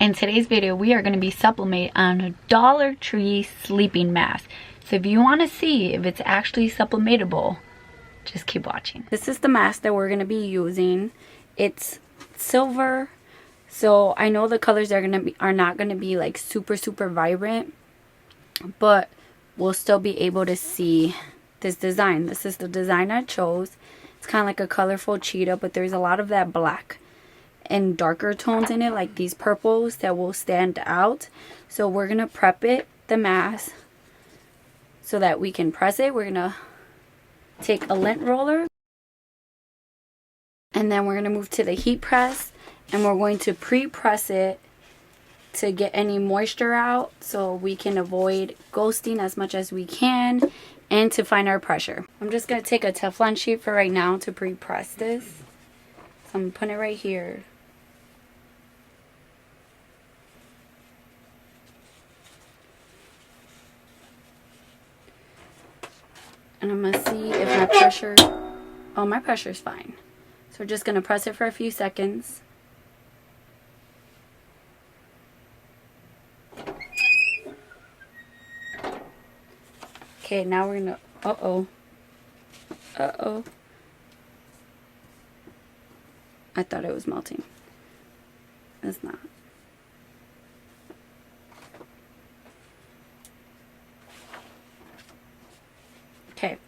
In today's video, we are going to be sublimating on a Dollar Tree sleeping mask. So if you want to see if it's actually sublimatable, just keep watching. This is the mask that we're going to be using. It's silver, so I know the colors are not going to be like super vibrant, but we'll still be able to see this design. This is the design I chose. It's kind of like a colorful cheetah, but there's a lot of that black and darker tones in it, like these purples that will stand out. So we're gonna prep the mask so that we can press it. We're gonna take a lint roller, and then we're gonna move to the heat press, and we're going to pre-press it to get any moisture out so we can avoid ghosting as much as we can and to find our pressure. I'm just gonna take a Teflon sheet for right now to pre-press this. So I'm putting it right here. And I'm gonna see if my pressure, oh, my pressure's fine. So we're just gonna press it for a few seconds. Okay, now we're gonna, uh-oh. I thought it was melting. It's not. Okay,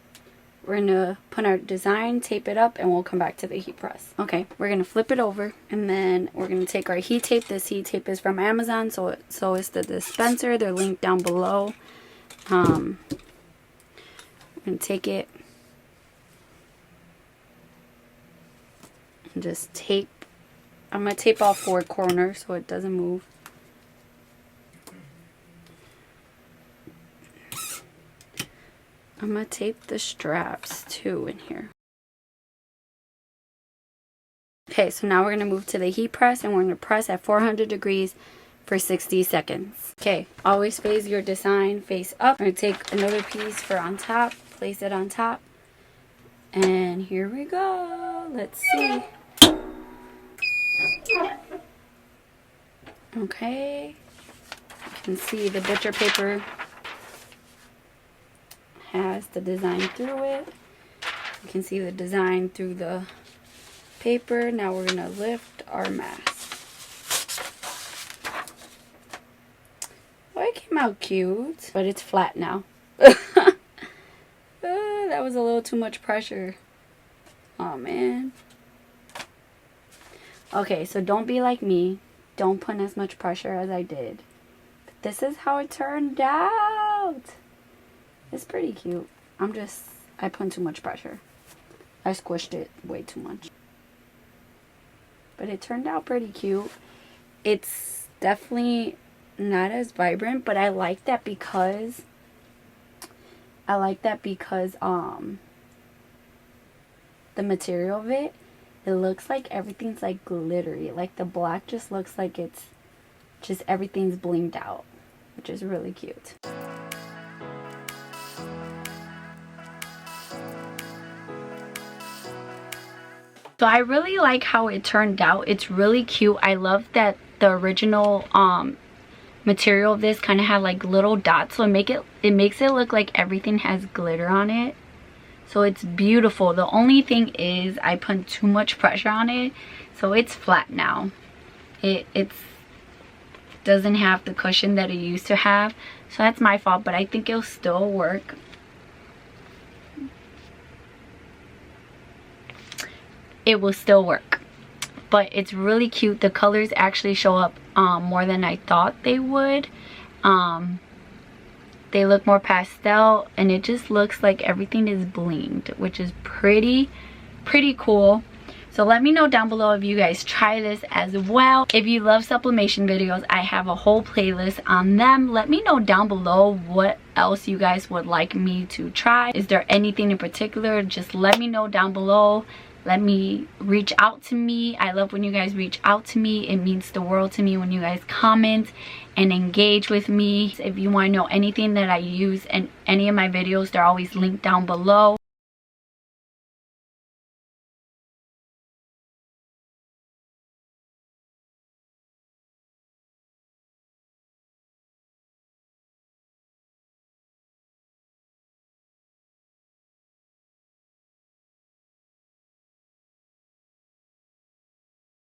we're gonna put our design, tape it up, and we'll come back to the heat press. Okay, we're gonna flip it over, and then we're gonna take our heat tape. This heat tape is from Amazon, so is the dispenser. They're linked down below. I'm gonna take it and just tape. I'm gonna tape all four corners so it doesn't move. I'm going to tape the straps too in here. Okay, so now we're going to move to the heat press, and we're going to press at 400 degrees for 60 seconds. Okay, always face your design face up. I'm going to take another piece for on top, place it on top, and here we go. Let's see. Okay, you can see the butcher paper has the design through it. You can see the design through the paper. Now we're gonna lift our mask. Oh, it came out cute, but it's flat now. That was a little too much pressure. Oh man. Okay, so don't be like me. Don't put as much pressure as I did. But this is how it turned out. It's pretty cute. I put too much pressure. I squished it way too much. But it turned out pretty cute. It's definitely not as vibrant, but I like that because the material of it looks like everything's like glittery. Like the black just looks like it's just everything's blinged out, which is really cute. So I really like how it turned out. It's really cute. I love that the original material of this kind of had like little dots, so it makes it look like everything has glitter on it. So it's beautiful. The only thing is I put too much pressure on it, so it's flat now. It doesn't have the cushion that it used to have, so that's my fault, but I think it'll still work. It will still work, but it's really cute. The colors actually show up more than I thought they would. They look more pastel, and it just looks like everything is blinged, which is pretty cool. So let me know down below if you guys try this as well. If you love sublimation videos, I have a whole playlist on them. Let me know down below what else you guys would like me to try. Is there anything in particular? Just let me know down below. Let me reach out to me. I love when you guys reach out to me. It means the world to me when you guys comment and engage with me. If you want to know anything that I use in any of my videos, they're always linked down below.